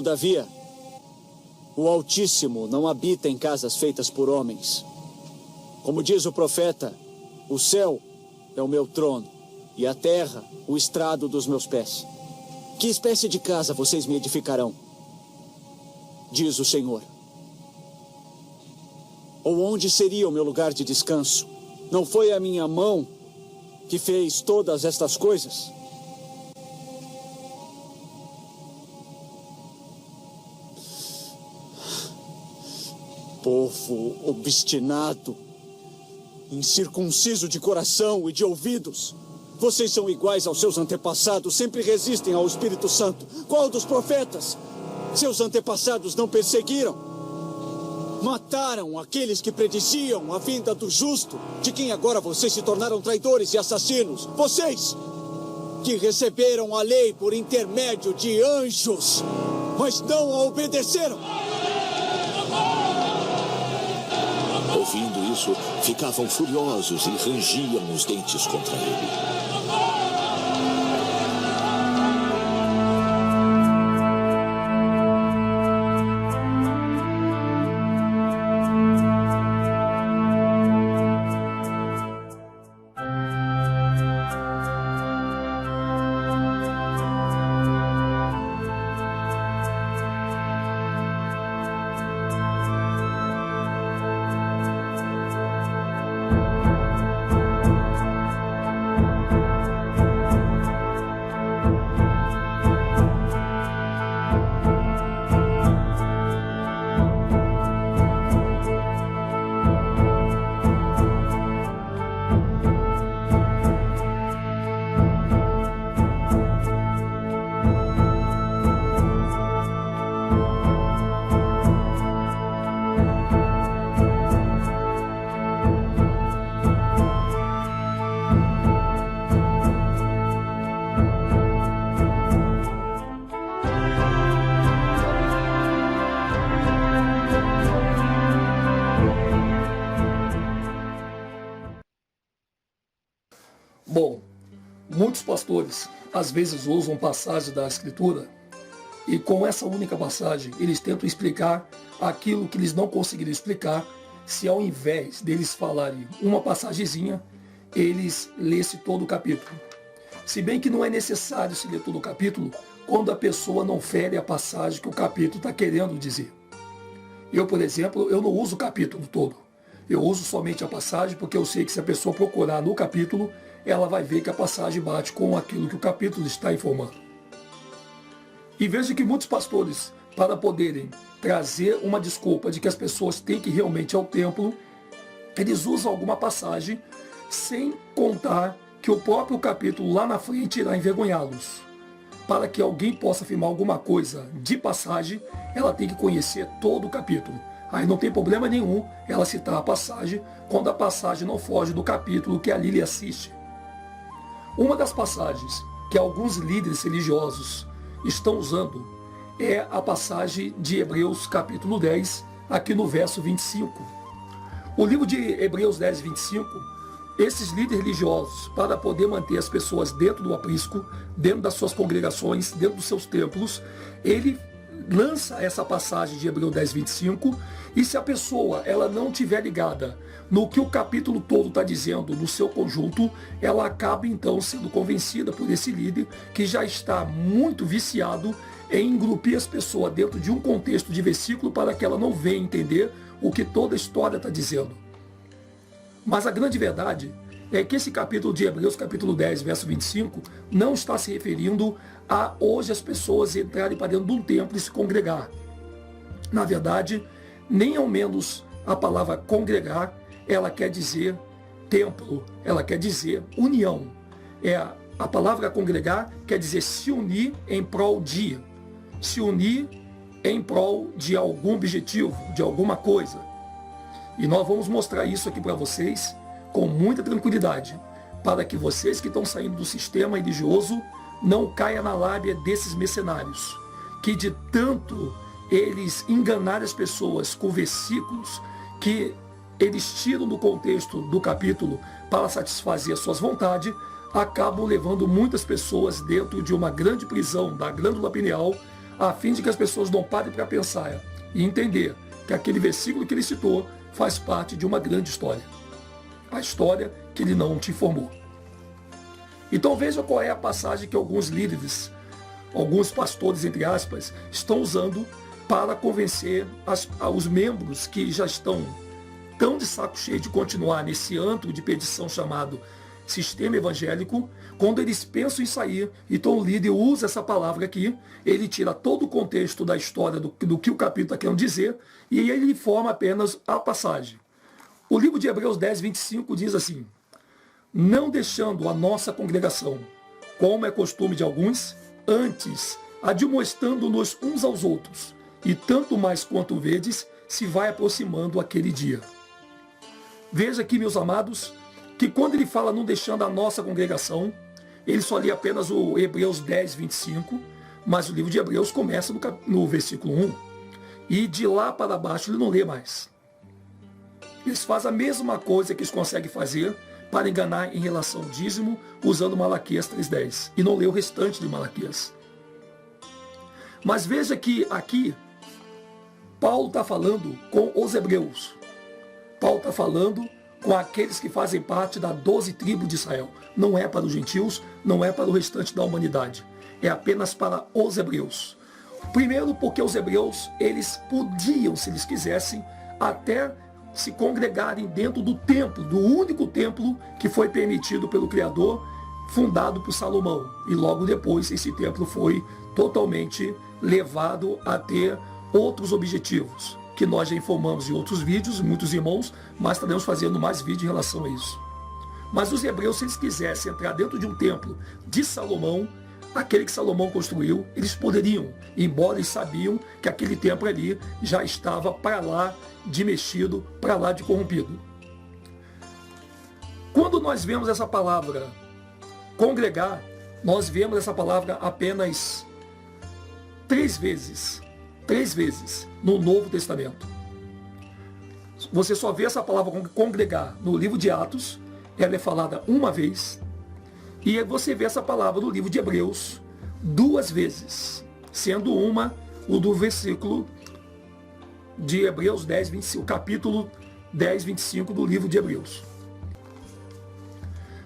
Todavia, o Altíssimo não habita em casas feitas por homens. Como diz o profeta, o céu é o meu trono e a terra o estrado dos meus pés. Que espécie de casa vocês me edificarão? Diz o Senhor. Ou onde seria o meu lugar de descanso? Não foi a minha mão que fez todas estas coisas? Povo obstinado, incircunciso de coração e de ouvidos. Vocês são iguais aos seus antepassados, sempre resistem ao Espírito Santo. Qual dos profetas? Seus antepassados não perseguiram? Mataram aqueles que prediziam a vinda do justo, de quem agora vocês se tornaram traidores e assassinos. Vocês, que receberam a lei por intermédio de anjos, mas não a obedeceram. Ouvindo isso, ficavam furiosos e rangiam os dentes contra ele. Bom, muitos pastores às vezes usam passagem da Escritura e com essa única passagem eles tentam explicar aquilo que eles não conseguiram explicar se ao invés deles falarem uma passagenzinha, eles lessem todo o capítulo. Se bem que não é necessário se ler todo o capítulo quando a pessoa não fere a passagem que o capítulo está querendo dizer. Eu, por exemplo, eu não uso o capítulo todo. Eu uso somente a passagem porque eu sei que se a pessoa procurar no capítulo, ela vai ver que a passagem bate com aquilo que o capítulo está informando. E vejo que muitos pastores, para poderem trazer uma desculpa de que as pessoas têm que realmente ir ao templo, eles usam alguma passagem sem contar que o próprio capítulo lá na frente irá envergonhá-los. Para que alguém possa afirmar alguma coisa de passagem, ela tem que conhecer todo o capítulo. Aí não tem problema nenhum ela citar a passagem quando a passagem não foge do capítulo que ali lhe assiste. Uma das passagens que alguns líderes religiosos estão usando é a passagem de Hebreus capítulo 10, aqui no verso 25. O livro de Hebreus 10, 25, esses líderes religiosos, para poder manter as pessoas dentro do aprisco, dentro das suas congregações, dentro dos seus templos, ele lança essa passagem de Hebreus 10, 25, e se a pessoa ela não estiver ligada no que o capítulo todo está dizendo no seu conjunto, ela acaba então sendo convencida por esse líder que já está muito viciado em engrupir as pessoas dentro de um contexto de versículo para que ela não venha entender o que toda a história está dizendo. Mas a grande verdade é que esse capítulo de Hebreus, capítulo 10, verso 25, não está se referindo a hoje as pessoas entrarem para dentro de um templo e se congregar. Na verdade, nem ao menos a palavra congregar, ela quer dizer templo, ela quer dizer união. A palavra congregar quer dizer se unir em prol de, se unir em prol de algum objetivo, de alguma coisa. E nós vamos mostrar isso aqui para vocês com muita tranquilidade, para que vocês que estão saindo do sistema religioso não caiam na lábia desses mercenários, que de tanto eles enganarem as pessoas com versículos que eles tiram do contexto do capítulo para satisfazer as suas vontades, acabam levando muitas pessoas dentro de uma grande prisão da glândula pineal, a fim de que as pessoas não parem para pensar e entender que aquele versículo que ele citou faz parte de uma grande história. A história que ele não te informou. Então veja qual é a passagem que alguns líderes, alguns pastores, entre aspas, estão usando para convencer os membros que já estão tão de saco cheio de continuar nesse antro de perdição chamado sistema evangélico. Quando eles pensam em sair, então o líder usa essa palavra aqui, ele tira todo o contexto da história do que o capítulo está querendo dizer, e aí ele informa apenas a passagem. O livro de Hebreus 10, 25 diz assim: não deixando a nossa congregação, como é costume de alguns, antes admoestando-nos uns aos outros, e tanto mais quanto vedes, se vai aproximando aquele dia. Veja aqui, meus amados, que quando ele fala não deixando a nossa congregação, ele só lê apenas o Hebreus 10, 25, mas o livro de Hebreus começa no versículo 1, e de lá para baixo ele não lê mais. Eles fazem a mesma coisa que eles conseguem fazer para enganar em relação ao dízimo, usando Malaquias 3:10, e não lê o restante de Malaquias. Mas veja que aqui, Paulo está falando com os hebreus. Paulo está falando com aqueles que fazem parte da 12 tribos de Israel. Não é para os gentios, não é para o restante da humanidade. É apenas para os hebreus. Primeiro porque os hebreus, eles podiam, se eles quisessem, até se congregarem dentro do templo, do único templo que foi permitido pelo Criador, fundado por Salomão. E logo depois esse templo foi totalmente levado a ter outros objetivos, que nós já informamos em outros vídeos, muitos irmãos, mas estaremos fazendo mais vídeo em relação a isso. Mas os hebreus, se eles quisessem entrar dentro de um templo de Salomão, aquele que Salomão construiu, eles poderiam, embora eles sabiam que aquele templo ali já estava para lá de mexido, para lá de corrompido. Quando nós vemos essa palavra congregar, nós vemos essa palavra apenas 3 vezes no Novo Testamento. Você só vê essa palavra congregar no livro de Atos, ela é falada uma vez, e você vê essa palavra no livro de Hebreus 2 vezes, sendo uma o do versículo de Hebreus 10, 25, capítulo 10, 25 do livro de Hebreus.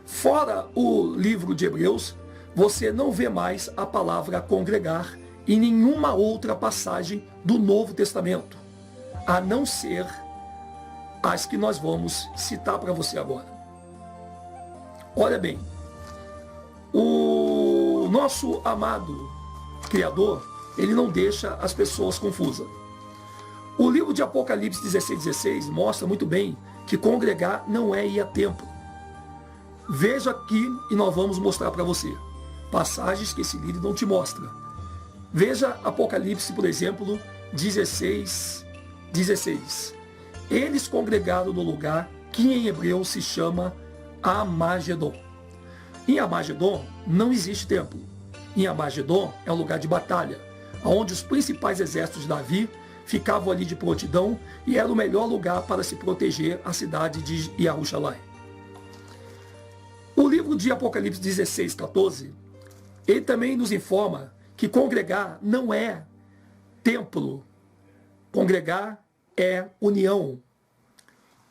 Fora o livro de Hebreus, você não vê mais a palavra congregar em nenhuma outra passagem do Novo Testamento, a não ser as que nós vamos citar para você agora. Olha bem, o nosso amado Criador, ele não deixa as pessoas confusas. O livro de Apocalipse 16:16 mostra muito bem que congregar não é ir a templo. Veja aqui e nós vamos mostrar para você passagens que esse livro não te mostra. Veja Apocalipse, por exemplo, 16:16. Eles congregaram no lugar que em hebreu se chama Amagedon. Em Amagedon não existe templo. Em Amagedon é um lugar de batalha, onde os principais exércitos de Davi ficavam ali de prontidão e era o melhor lugar para se proteger a cidade de Jerusalém. O livro de Apocalipse 16:14, ele também nos informa que congregar não é templo. Congregar é união.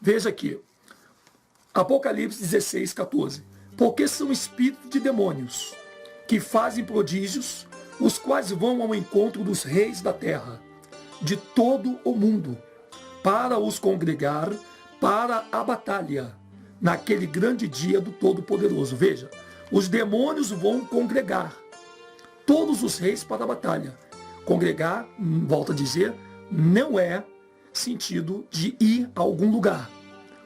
Veja aqui, Apocalipse 16:14. Porque são espíritos de demônios que fazem prodígios, os quais vão ao encontro dos reis da terra, de todo o mundo, para os congregar para a batalha, naquele grande dia do Todo-Poderoso. Veja, os demônios vão congregar todos os reis para a batalha. Congregar, volto a dizer, não é sentido de ir a algum lugar.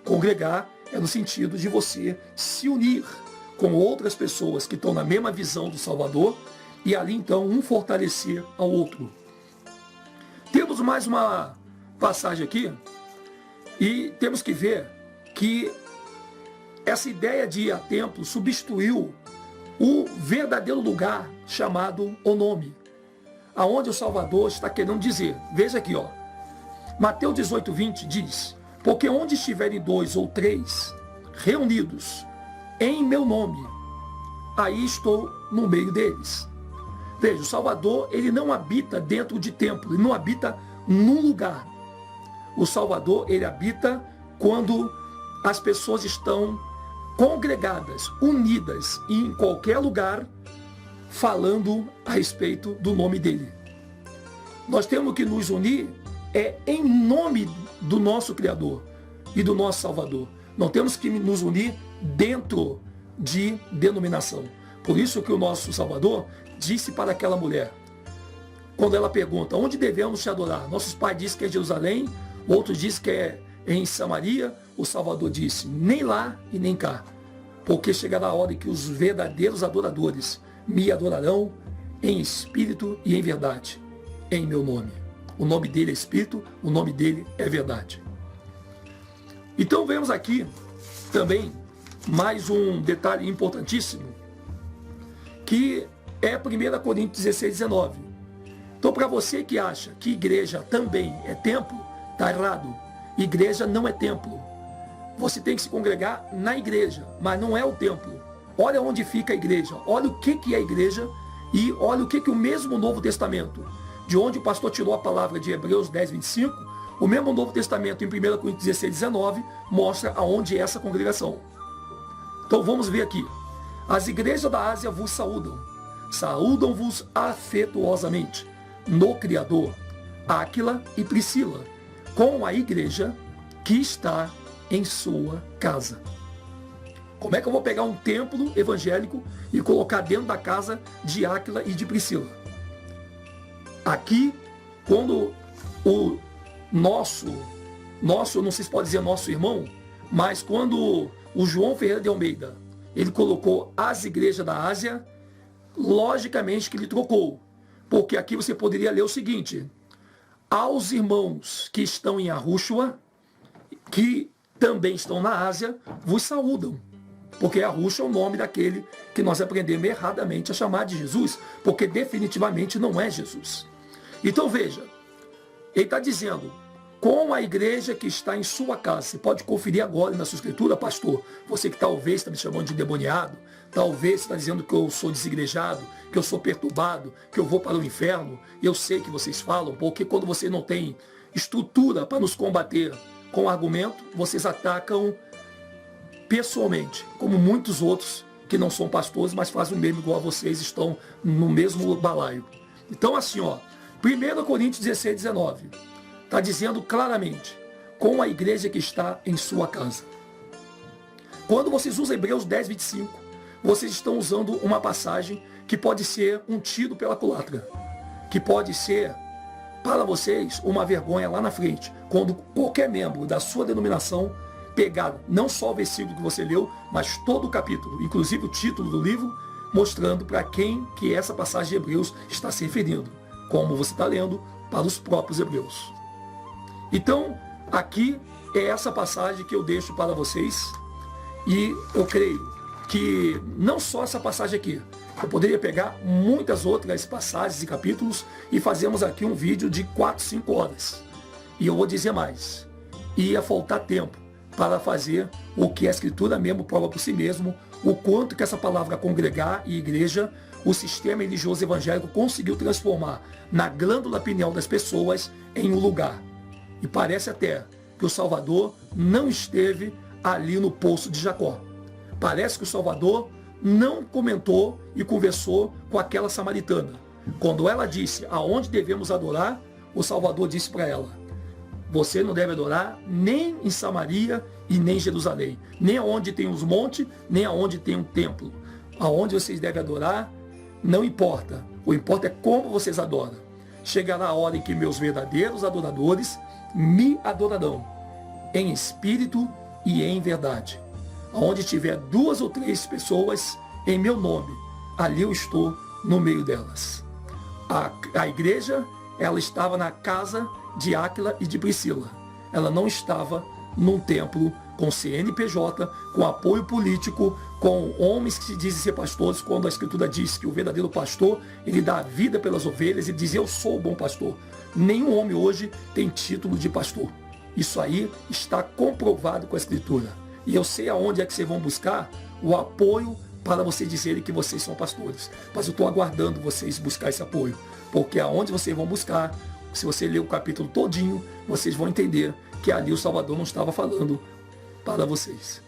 Congregar é no sentido de você se unir com outras pessoas que estão na mesma visão do Salvador e ali então um fortalecer ao outro. Temos mais uma passagem aqui e temos que ver que essa ideia de ir a templo substituiu o verdadeiro lugar chamado o nome, aonde o Salvador está querendo dizer. Veja aqui, ó. Mateus 18:20 diz: porque onde estiverem 2 ou 3 reunidos em meu nome, aí estou no meio deles. Veja, o Salvador, ele não habita dentro de templo, ele não habita num lugar. O Salvador, ele habita quando as pessoas estão congregadas, unidas em qualquer lugar, falando a respeito do nome dele. Nós temos que nos unir em nome do nosso Criador e do nosso Salvador. Não temos que nos unir dentro de denominação. Por isso que o nosso Salvador disse para aquela mulher, quando ela pergunta, onde devemos te adorar? Nossos pais dizem que é Jerusalém, outros dizem que é em Samaria. O Salvador disse, nem lá e nem cá, porque chegará a hora em que os verdadeiros adoradores me adorarão em espírito e em verdade, em meu nome. O nome dele é Espírito, o nome dele é verdade. Então vemos aqui também mais um detalhe importantíssimo, que é 1 Coríntios 16, 19. Então, para você que acha que igreja também é templo, está errado. Igreja não é templo. Você tem que se congregar na igreja, mas não é o templo. Olha onde fica a igreja, olha o que é a igreja e olha o que o mesmo Novo Testamento, de onde o pastor tirou a palavra de Hebreus 10, 25, o mesmo Novo Testamento em 1 Coríntios 16, 19, mostra aonde é essa congregação. Então vamos ver aqui. As igrejas da Ásia vos saúdam. Saúdam-vos afetuosamente no Criador, Áquila e Priscila, com a igreja que está em sua casa. Como é que eu vou pegar um templo evangélico e colocar dentro da casa de Áquila e de Priscila? Aqui, quando o nosso, eu não sei se pode dizer nosso irmão, mas quando o João Ferreira de Almeida, ele colocou as igrejas da Ásia, logicamente que ele trocou, porque aqui você poderia ler o seguinte, aos irmãos que estão em Arúshua, que também estão na Ásia, vos saúdam. Porque Arúshua é o nome daquele que nós aprendemos erradamente a chamar de Jesus, porque definitivamente não é Jesus. Então veja, ele está dizendo, com a igreja que está em sua casa. Você pode conferir agora na sua escritura, pastor, você que talvez está me chamando de endemoniado, talvez está dizendo que eu sou desigrejado, que eu sou perturbado, que eu vou para o inferno. Eu sei que vocês falam, porque quando você não tem estrutura para nos combater com argumento, vocês atacam pessoalmente, como muitos outros que não são pastores, mas fazem o mesmo igual a vocês, estão no mesmo balaio. Então assim, 1 Coríntios 16, 19, está dizendo claramente, com a igreja que está em sua casa. Quando vocês usam Hebreus 10, 25, vocês estão usando uma passagem que pode ser um tiro pela culatra, que pode ser para vocês uma vergonha lá na frente, quando qualquer membro da sua denominação pegar não só o versículo que você leu, mas todo o capítulo, inclusive o título do livro, mostrando para quem que essa passagem de Hebreus está se referindo, como você está lendo para os próprios hebreus. Então, aqui é essa passagem que eu deixo para vocês, e eu creio que não só essa passagem aqui, eu poderia pegar muitas outras passagens e capítulos e fazermos aqui um vídeo de 4, 5 horas. E eu vou dizer mais, ia faltar tempo para fazer o que a Escritura mesmo prova por si mesmo, o quanto que essa palavra congregar e igreja, o sistema religioso evangélico conseguiu transformar na glândula pineal das pessoas em um lugar. E parece até que o Salvador não esteve ali no poço de Jacó. Parece que o Salvador não comentou e conversou com aquela samaritana. Quando ela disse aonde devemos adorar, o Salvador disse para ela, você não deve adorar nem em Samaria e nem em Jerusalém, nem aonde tem os montes, nem aonde tem um templo. Aonde vocês devem adorar, não importa. O importa é como vocês adoram. Chegará a hora em que meus verdadeiros adoradores me adorarão, em espírito e em verdade. Onde tiver 2 ou 3 pessoas em meu nome, ali eu estou no meio delas. A igreja, ela estava na casa de Áquila e de Priscila. Ela não estava num templo com CNPJ, com apoio político, com homens que se dizem ser pastores, quando a Escritura diz que o verdadeiro pastor, ele dá a vida pelas ovelhas, ele diz, eu sou o bom pastor. Nenhum homem hoje tem título de pastor. Isso aí está comprovado com a Escritura. E eu sei aonde é que vocês vão buscar o apoio para vocês dizerem que vocês são pastores. Mas eu estou aguardando vocês buscar esse apoio, porque aonde vocês vão buscar, se você ler o capítulo todinho, vocês vão entender que ali o Salvador não estava falando para vocês.